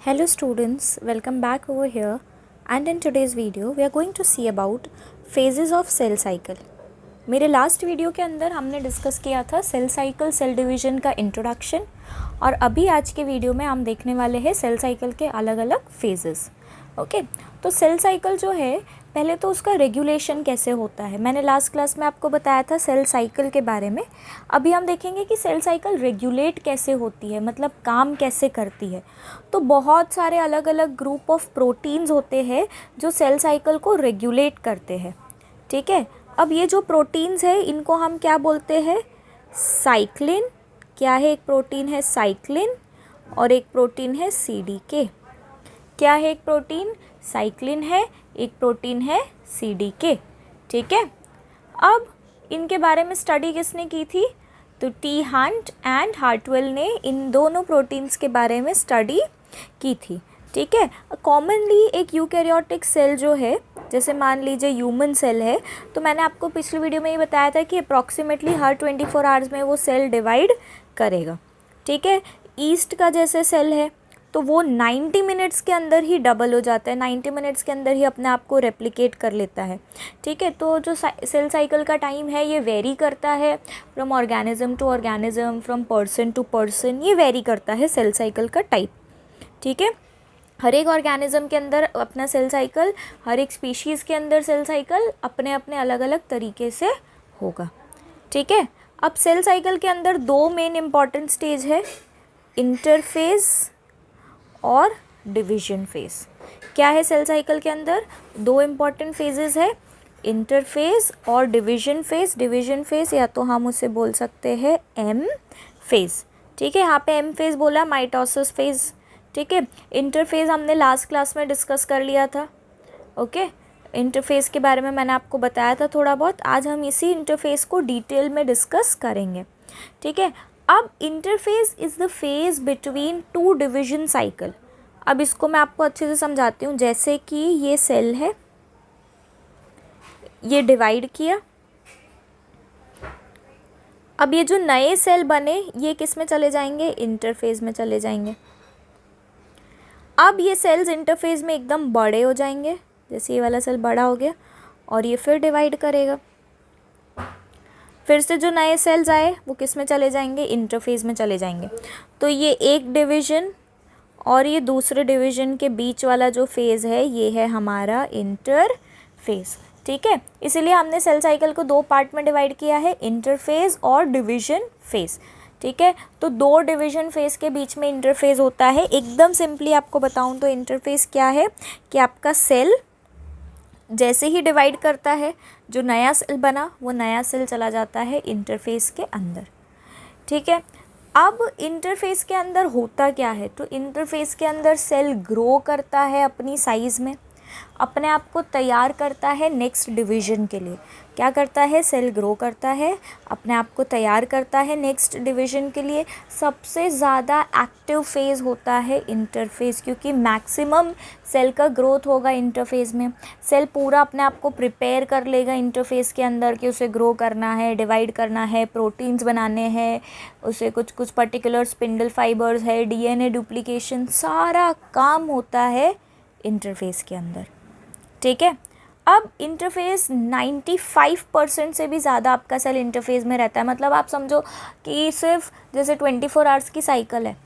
Hello students, welcome back over here, and in today's video we are going to see about phases of cell cycle. मेरे last video के अंदर हमने discuss किया था cell cycle cell division का introduction, और अभी आज के वीडियो में हम देखने वाले हैं सेल साइकिल के अलग अलग फेजेस. ओके, तो सेल साइकिल जो है पहले तो उसका रेगुलेशन कैसे होता है. मैंने लास्ट क्लास में आपको बताया था सेल साइकिल के बारे में. अभी हम देखेंगे कि सेल साइकिल रेगुलेट कैसे होती है, मतलब काम कैसे करती है. तो बहुत सारे अलग अलग ग्रुप ऑफ प्रोटीन्स होते हैं जो सेल साइकिल को रेगुलेट करते हैं. ठीक है, अब ये जो प्रोटीन्स है इनको हम क्या बोलते हैं, साइक्लिन. क्या है, एक प्रोटीन है साइक्लिन और एक प्रोटीन है CDK. क्या है, एक प्रोटीन साइक्लिन है, एक प्रोटीन है CDK. ठीक है, अब इनके बारे में स्टडी किसने की थी, तो टी हंट एंड हार्टवेल ने इन दोनों प्रोटीन्स के बारे में स्टडी की थी. ठीक है, कॉमनली एक यूकैरियोटिक सेल जो है, जैसे मान लीजिए ह्यूमन सेल है, तो मैंने आपको पिछली वीडियो में ये बताया था कि अप्रॉक्सीमेटली हर 24 आवर्स में वो सेल डिवाइड करेगा. ठीक है, ईस्ट का जैसे सेल है तो वो 90 मिनट्स के अंदर ही डबल हो जाता है, 90 मिनट्स के अंदर ही अपने आप को रेप्लिकेट कर लेता है. ठीक है, तो जो सेल साइकिल का टाइम है ये वेरी करता है from organism to organism, from person to person, ये वेरी करता है सेल साइकिल का टाइप. ठीक है, हर एक ऑर्गेनिज्म के अंदर अपना सेल साइकिल, हर एक स्पीशीज़ के अंदर सेल साइकिल अपने अपने अलग अलग तरीके से होगा. ठीक है, अब सेल साइकिल के अंदर दो मेन इम्पॉर्टेंट स्टेज है, इंटरफेज और डिवीजन फेज. क्या है सेल साइकिल के अंदर, दो इम्पॉर्टेंट फेजेस है, इंटरफेज और डिवीजन फेज. डिवीजन फेज या तो हम उसे बोल सकते हैं एम फेज. ठीक है, यहाँ पे एम फेज बोला, माइटोसिस फेज. ठीक है, इंटरफेज हमने लास्ट क्लास में डिस्कस कर लिया था. ओके, इंटरफेस के बारे में मैंने आपको बताया था थोड़ा बहुत. आज हम इसी इंटरफेस को डिटेल में डिस्कस करेंगे. ठीक है, अब interface is the phase between two division cycle. अब इसको मैं आपको अच्छे से समझाती हूँ. जैसे कि ये सेल है, ये डिवाइड किया, अब ये जो नए सेल बने ये किस में चले जाएंगे, इंटरफेज में चले जाएंगे. अब ये सेल्स इंटरफेज में एकदम बड़े हो जाएंगे, जैसे ये वाला सेल बड़ा हो गया और ये फिर डिवाइड करेगा. फिर से जो नए सेल्स आए वो किस में चले जाएंगे, इंटरफेज में चले जाएंगे. तो ये एक डिवीज़न और ये दूसरे डिवीज़न के बीच वाला जो फेज़ है ये है हमारा इंटरफेज. ठीक है, इसीलिए हमने सेल साइकिल को दो पार्ट में डिवाइड किया है, इंटरफेज और डिवीज़न फेज़. ठीक है, तो दो डिवीज़न फेज़ के बीच में इंटरफेज होता है. एकदम सिंपली आपको बताऊं तो इंटरफेज क्या है कि आपका सेल जैसे ही डिवाइड करता है, जो नया सेल बना वो नया सेल चला जाता है इंटरफेस के अंदर. ठीक है, अब इंटरफेस के अंदर होता क्या है, तो इंटरफेस के अंदर सेल ग्रो करता है अपनी साइज़ में, अपने आप को तैयार करता है नेक्स्ट डिवीज़न के लिए. क्या करता है, सेल ग्रो करता है, अपने आप को तैयार करता है नेक्स्ट डिवीज़न के लिए. सबसे ज़्यादा एक्टिव फेज़ होता है इंटरफेस, क्योंकि मैक्सिमम सेल का ग्रोथ होगा इंटरफेस में. सेल पूरा अपने आप को प्रिपेयर कर लेगा इंटरफेस के अंदर कि उसे ग्रो करना है, डिवाइड करना है, प्रोटीन्स बनाने हैं, उसे कुछ पर्टिकुलर स्पिंडल फाइबर्स है, DNA डुप्लीकेशन, सारा काम होता है इंटरफेस के अंदर. ठीक है, अब इंटरफेस 95% से भी ज़्यादा आपका सेल इंटरफेस में रहता है. मतलब आप समझो कि सिर्फ जैसे 24 आवर्स की साइकिल है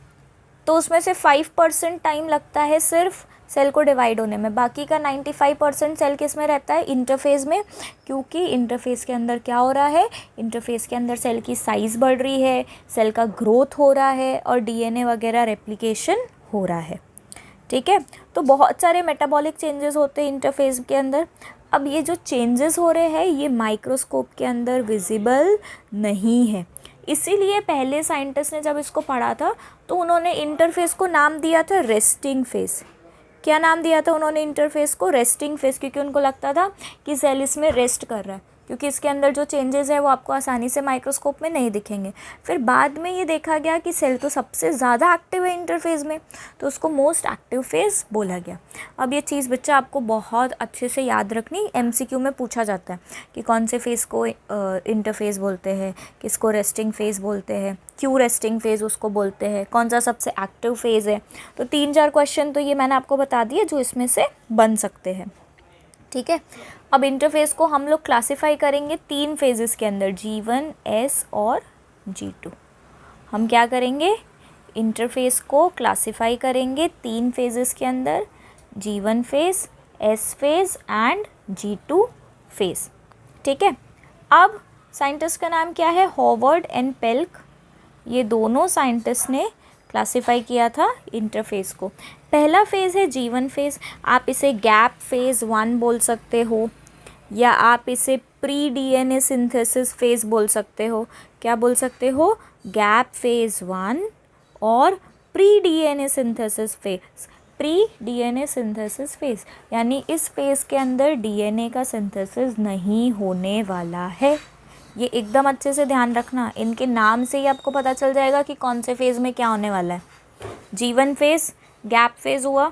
तो उसमें से 5% टाइम लगता है सिर्फ सेल को डिवाइड होने में, बाकी का 95% सेल किस में रहता है, इंटरफेस में. क्योंकि इंटरफेस के अंदर क्या हो रहा है, इंटरफेस के अंदर सेल की साइज़ बढ़ रही है, सेल का ग्रोथ हो रहा है और DNA वगैरह रेप्लिकेशन हो रहा है. ठीक है, तो बहुत सारे मेटाबॉलिक चेंजेस होते हैं इंटरफेस के अंदर. अब ये जो चेंजेस हो रहे हैं ये माइक्रोस्कोप के अंदर विजिबल नहीं है. इसीलिए पहले साइंटिस्ट ने जब इसको पढ़ा था तो उन्होंने इंटरफेस को नाम दिया था रेस्टिंग फेस. क्या नाम दिया था उन्होंने इंटरफेस को, रेस्टिंग फेस, क्योंकि उनको लगता था कि सेल इसमें रेस्ट कर रहा है. क्योंकि इसके अंदर जो चेंजेस है वो आपको आसानी से माइक्रोस्कोप में नहीं दिखेंगे। फिर बाद में ये देखा गया कि सेल तो सबसे ज़्यादा एक्टिव है इंटरफेज़ में, तो उसको मोस्ट एक्टिव फेज़ बोला गया। अब ये चीज़ बच्चा आपको बहुत अच्छे से याद रखनी, MCQ में पूछा जाता है कि कौन से फेज़ को इंटरफेज़ बोलते हैं, किसको रेस्टिंग फेज़ बोलते हैं, क्यों रेस्टिंग फेज़ उसको बोलते हैं, कौन सा सबसे एक्टिव फेज़ है। तो 3-4 क्वेश्चन तो ये मैंने आपको बता दिए जो इसमें से बन सकते हैं। ठीक है, अब इंटरफेज़ को हम लोग क्लासीफाई करेंगे 3 फेजेस के अंदर, G1, S और G2। हम क्या करेंगे, इंटरफेस को क्लासीफाई करेंगे 3 फेजेस के अंदर, G1 phase, S phase and G2 phase. ठीक है, अब साइंटिस्ट का नाम क्या है, हॉवर्ड एंड पेल्क। ये दोनों साइंटिस्ट ने क्लासीफाई किया था इंटरफेस को। पहला फेज़ है G1 फेज़, आप इसे गैप फेज़ 1 बोल सकते हो, या आप इसे प्री DNA सिंथेसिस फेज़ बोल सकते हो। क्या बोल सकते हो, गैप फेज़ 1 और pre DNA synthesis phase. Pre DNA synthesis phase यानी इस फेज़ के अंदर DNA का सिंथेसिस नहीं होने वाला है। ये एकदम अच्छे से ध्यान रखना, इनके नाम से ही आपको पता चल जाएगा कि कौन से फेज़ में क्या होने वाला है। G1 फेज़ गैप फेज़ हुआ,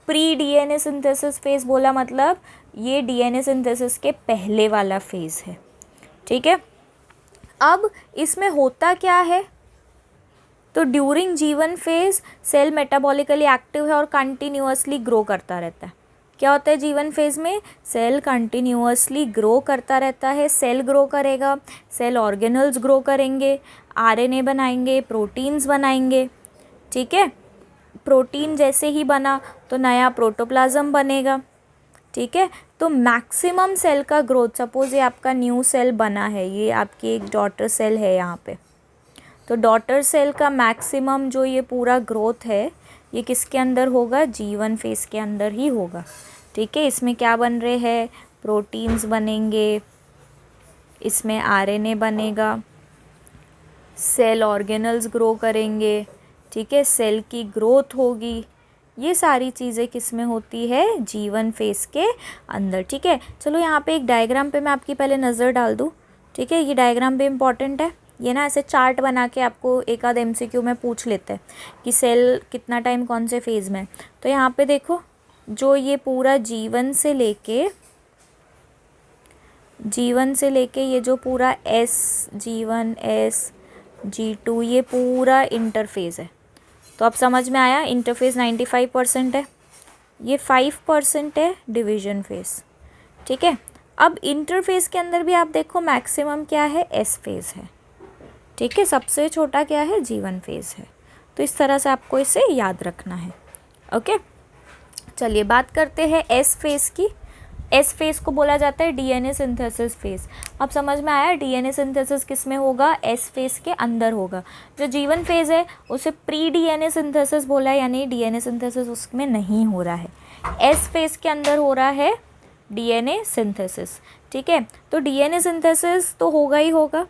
प्री DNA सिंथेसिस फेज़ बोला मतलब ये DNA सिंथेसिस के पहले वाला फेज़ है। ठीक है, अब इसमें होता क्या है, तो during G1 phase cell metabolically active है और कंटिन्यूअसली ग्रो करता रहता है। क्या होता है G1 फेज़ में, सेल कंटिन्यूअसली ग्रो करता रहता है। सेल ग्रो करेगा, सेल ऑर्गेनल्स ग्रो करेंगे, RNA बनाएंगे, प्रोटीन्स बनाएंगे। ठीक है, प्रोटीन जैसे ही बना तो नया प्रोटोप्लाज्म बनेगा। ठीक है, तो मैक्सिमम सेल का ग्रोथ, सपोज़ ये आपका न्यू सेल बना है, ये आपकी एक डॉटर सेल है यहाँ पे, तो डॉटर सेल का मैक्सिमम जो ये पूरा ग्रोथ है ये किसके अंदर होगा, G1 फेज़ के अंदर ही होगा। ठीक है, इसमें क्या बन रहे हैं, प्रोटीन्स बनेंगे, इसमें RNA बनेगा, सेल ऑर्गेनल्स ग्रो करेंगे। ठीक है, सेल की ग्रोथ होगी, ये सारी चीज़ें किस में होती है, G1 फेज़ के अंदर। ठीक है, चलो यहाँ पे एक डायग्राम पे मैं आपकी पहले नज़र डाल दूँ। ठीक है, ये डायग्राम भी इम्पॉर्टेंट है, ये ना ऐसे चार्ट बना के आपको एक आध MCQ में पूछ लेते हैं कि सेल कितना टाइम कौन से फेज़ में। तो यहाँ पे देखो, जो ये पूरा G1 से लेके ये जो पूरा G1, S, G2 ये पूरा इंटरफेज़ है। तो अब समझ में आया, इंटरफेज़ 95% है, ये 5% है डिवीज़न फेज़। ठीक है, अब इंटरफेज़ के अंदर भी आप देखो मैक्सिमम क्या है, S फेज़ है। ठीक है, सबसे छोटा क्या है, G1 फेज़ है। तो इस तरह से आपको इसे याद रखना है। ओके, चलिए बात करते हैं S फेज़ की। S फेज़ को बोला जाता है DNA सिंथेसिस फेज़। अब समझ में आया, DNA सिंथेसिस किस में होगा, S फेज़ के अंदर होगा। जो G1 फेज़ है उसे प्री DNA सिंथेसिस बोला है, यानी DNA सिंथेसिस उसमें नहीं हो रहा है। S फेज़ के अंदर हो रहा है DNA सिंथेसिस। ठीक है, तो DNA सिंथेसिस तो होगा ही होगा,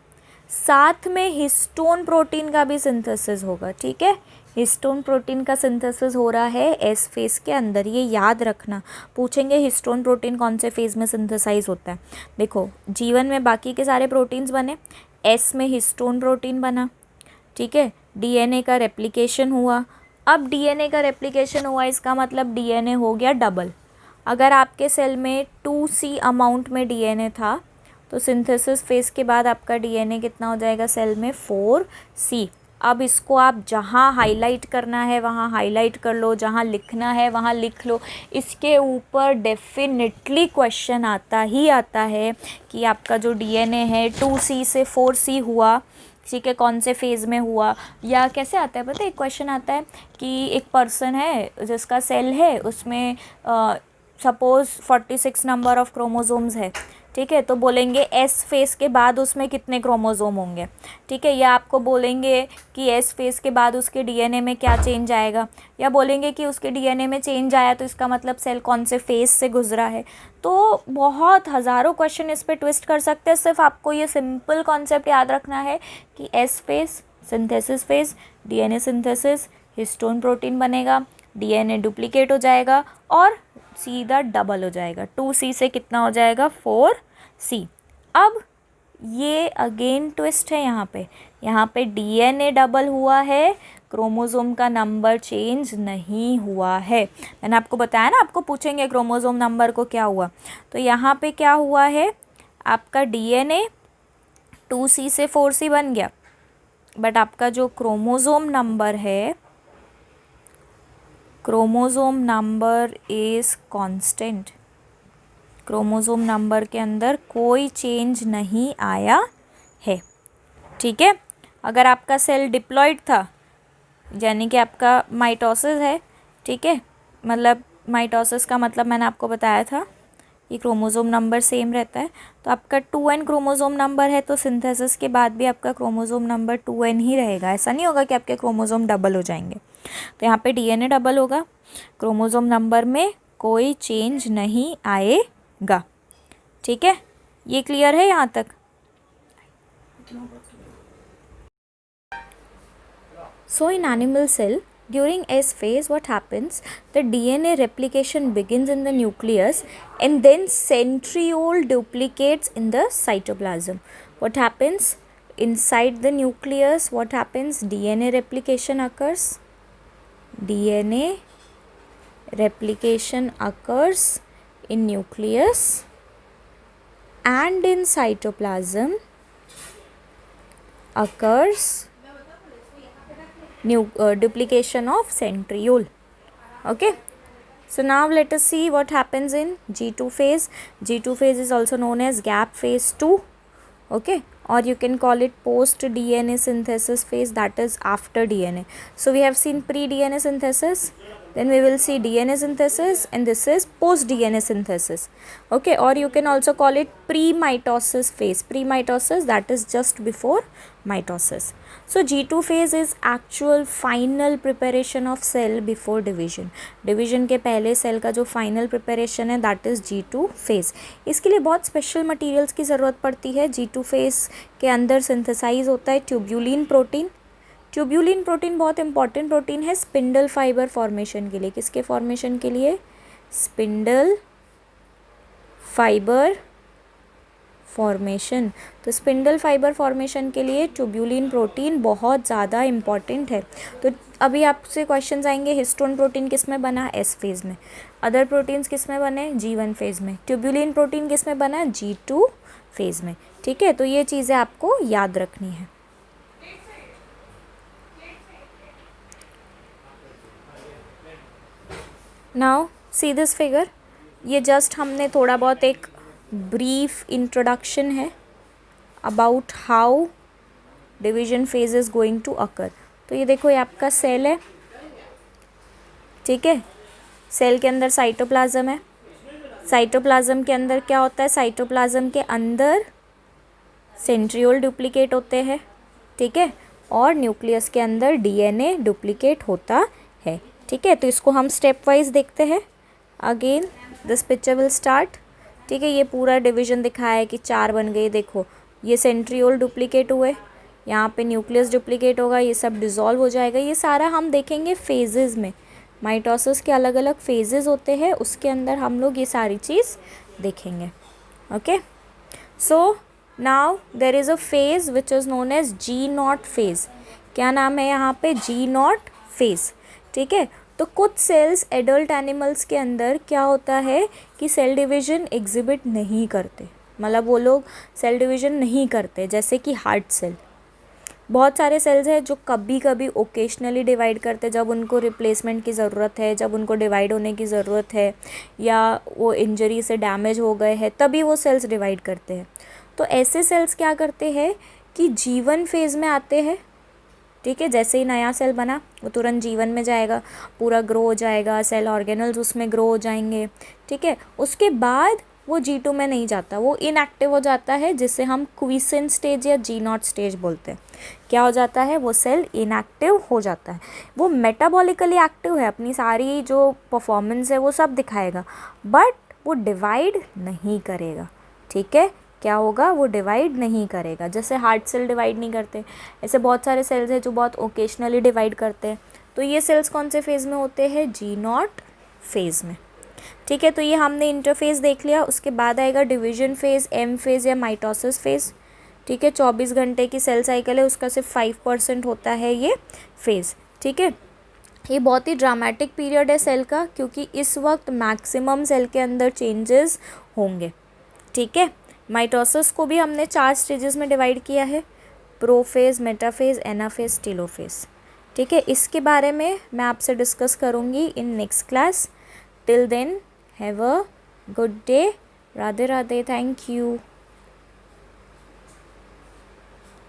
साथ में हिस्टोन प्रोटीन का भी सिंथेसिस होगा। ठीक है, हिस्टोन प्रोटीन का सिंथेसिस हो रहा है S फेज़ के अंदर, ये याद रखना। पूछेंगे हिस्टोन प्रोटीन कौन से फेज़ में सिंथेसाइज होता है। देखो, G1 में बाकी के सारे प्रोटीन्स बने, S में हिस्टोन प्रोटीन बना। ठीक है, DNA का रेप्लिकेशन हुआ। अब DNA का रेप्लिकेशन हुआ, इसका मतलब DNA हो गया डबल। अगर आपके सेल में 2C अमाउंट में DNA था तो सिंथेसिस फेज़ के बाद आपका DNA कितना हो जाएगा सेल में, 4C। अब इसको आप जहाँ हाईलाइट करना है वहाँ हाईलाइट कर लो, जहाँ लिखना है वहाँ लिख लो। इसके ऊपर डेफिनेटली क्वेश्चन आता ही आता है कि आपका जो DNA है 2C से 4C हुआ। ठीक है, कौन से फेज़ में हुआ, या कैसे आता है पता है, एक क्वेश्चन आता है कि एक पर्सन है जिसका सेल है उसमें सपोज़ 46 नंबर ऑफ़ क्रोमोसोम्स है। ठीक है, तो बोलेंगे S फेज़ के बाद उसमें कितने क्रोमोसोम होंगे। ठीक है, या आपको बोलेंगे कि S फेज़ के बाद उसके DNA में क्या चेंज आएगा, या बोलेंगे कि उसके DNA में चेंज आया तो इसका मतलब सेल कौन से फेज़ से गुजरा है। तो बहुत हज़ारों क्वेश्चन इस पर ट्विस्ट कर सकते हैं। सिर्फ आपको ये सिंपल कॉन्सेप्ट याद रखना है कि S phase synthesis phase, DNA synthesis, histone protein बनेगा, DNA डुप्लीकेट हो जाएगा और सीधा डबल हो जाएगा, 2C से कितना हो जाएगा, 4C। अब ये अगेन ट्विस्ट है यहाँ पे डीएनए डबल हुआ है, क्रोमोसोम का नंबर चेंज नहीं हुआ है। मैंने आपको बताया ना, आपको पूछेंगे क्रोमोसोम नंबर को क्या हुआ, तो यहाँ पे क्या हुआ है, आपका डीएनए 2C से 4C बन गया, बट आपका जो क्रोमोसोम नंबर है, chromosome number is constant. Chromosome number के अंदर कोई चेंज नहीं आया है, ठीक है। अगर आपका सेल डिप्लॉयड था, यानी कि आपका माइटोसिस है, ठीक है, मतलब माइटोसिस का मतलब मैंने आपको बताया था, ये क्रोमोसोम नंबर सेम रहता है, तो आपका 2n क्रोमोसोम नंबर है, तो सिंथेसिस के बाद भी आपका क्रोमोसोम नंबर 2n ही रहेगा। ऐसा नहीं होगा कि आपके क्रोमोसोम डबल हो जाएंगे। तो यहाँ पे डीएनए डबल होगा, क्रोमोसोम नंबर में कोई चेंज नहीं आएगा, ठीक है। ये क्लियर है यहाँ तक? So in animal cell, during S phase, what happens? The DNA replication begins in the nucleus and then centriole duplicates in the cytoplasm. What happens inside the nucleus? What happens? DNA replication occurs. DNA replication occurs in nucleus and in cytoplasm occurs duplication of centriole. Okay, so now let us see what happens in G2 phase. G2 phase is also known as gap phase 2, okay, or you can call it post DNA synthesis phase, that is after DNA. So we have seen pre DNA synthesis, then we will see DNA synthesis, and this is post DNA synthesis, okay, or you can also call it pre-mitosis phase. Pre-mitosis, that is just before mitosis. So G2 phase is actual final preparation of cell before division. Division के पहले cell का जो final preparation है, that is G2 phase. इसके लिए बहुत special materials की ज़रूरत पड़ती है। G2 phase के अंदर सिंथेसाइज होता है ट्यूब्यूलिन प्रोटीन। ट्यूब्यूलिन प्रोटीन बहुत इंपॉर्टेंट प्रोटीन है स्पिंडल फाइबर फॉर्मेशन के लिए। किसके फॉर्मेशन के लिए? Spindle fibre formation. तो स्पिंडल फाइबर फॉर्मेशन के लिए ट्यूब्यूलिन प्रोटीन बहुत ज़्यादा इम्पॉर्टेंट है। तो अभी आपसे क्वेश्चंस आएंगे, हिस्टोन प्रोटीन किस में बना? एस फेज़ में। अदर प्रोटीन्स किस में बने? G1 फेज़ में। ट्यूब्यूलिन प्रोटीन किस में बना? G2 फेज़ में, ठीक है। तो ये चीज़ें आपको याद रखनी है। Now see this figure. ये जस्ट हमने थोड़ा बहुत एक ब्रीफ इंट्रोडक्शन है about how division phase is going to occur. तो ये देखो, ये आपका सेल है, ठीक है। सेल के अंदर साइटोप्लाज्म है। साइटोप्लाज्म के अंदर क्या होता है? साइटोप्लाज्म के अंदर सेंट्रियोल डुप्लीकेट होते हैं, ठीक है, और न्यूक्लियस के अंदर डीएनए डुप्लीकेट होता है, ठीक है। तो इसको हम स्टेप वाइज देखते हैं। Again this picture will start, ठीक है। ये पूरा डिवीजन दिखाया है कि 4 बन गए। देखो, ये सेंट्रियोल डुप्लीकेट हुए, यहाँ पे न्यूक्लियस डुप्लीकेट होगा, ये सब डिज़ोल्व हो जाएगा। ये सारा हम देखेंगे फेजेस में। माइटोसिस के अलग अलग फेजेस होते हैं, उसके अंदर हम लोग ये सारी चीज़ देखेंगे, okay. So now there is a phase which is known as G0 phase. क्या नाम है यहाँ पे? G0 फेज़, ठीक है। तो कुछ सेल्स एडल्ट एनिमल्स के अंदर क्या होता है कि सेल डिवीजन एग्जिबिट नहीं करते, मतलब वो लोग सेल डिवीजन नहीं करते, जैसे कि हार्ट सेल। बहुत सारे सेल्स हैं जो कभी कभी ओकेशनली डिवाइड करते, जब उनको रिप्लेसमेंट की ज़रूरत है, जब उनको डिवाइड होने की ज़रूरत है, या वो इंजरी से डैमेज हो गए हैं, तभी वो सेल्स डिवाइड करते हैं। तो ऐसे सेल्स क्या करते हैं कि G1 फेज़ में आते हैं, ठीक है। जैसे ही नया सेल बना वो तुरंत G1 में जाएगा, पूरा ग्रो हो जाएगा, सेल ऑर्गेनल्स उसमें ग्रो हो जाएंगे, ठीक है। उसके बाद वो G2 में नहीं जाता, वो इनएक्टिव हो जाता है, जिसे हम क्विसेंट स्टेज या G0 स्टेज बोलते हैं। क्या हो जाता है? वो सेल इनएक्टिव हो जाता है। वो मेटाबॉलिकली एक्टिव है, अपनी सारी जो परफॉर्मेंस है वो सब दिखाएगा, बट वो डिवाइड नहीं करेगा, ठीक है। क्या होगा? वो डिवाइड नहीं करेगा। जैसे हार्ट सेल डिवाइड नहीं करते, ऐसे बहुत सारे सेल्स हैं जो बहुत ओकेशनली डिवाइड करते हैं। तो ये सेल्स कौन से फेज़ में होते हैं? G0 फेज़ में। ठीक है, तो ये हमने इंटरफेज देख लिया। उसके बाद आएगा डिवीजन फेज़, एम फेज़ या माइटोसिस फेज़। ठीक है, 24 घंटे की सेल साइकिल है, उसका सिर्फ 5% होता है ये फेज़। ठीक है, ये बहुत ही ड्रामेटिक पीरियड है सेल का, क्योंकि इस वक्त मैक्सिमम सेल के अंदर चेंजेस होंगे। ठीक है, माइटोसिस को भी हमने 4 स्टेजेस में डिवाइड किया है, प्रोफेज, मेटाफेज, एनाफेज, टेलोफेज। ठीक है, इसके बारे में मैं आपसे डिस्कस करूँगी in next class. Till then have a good day. Radhe Radhe, thank you.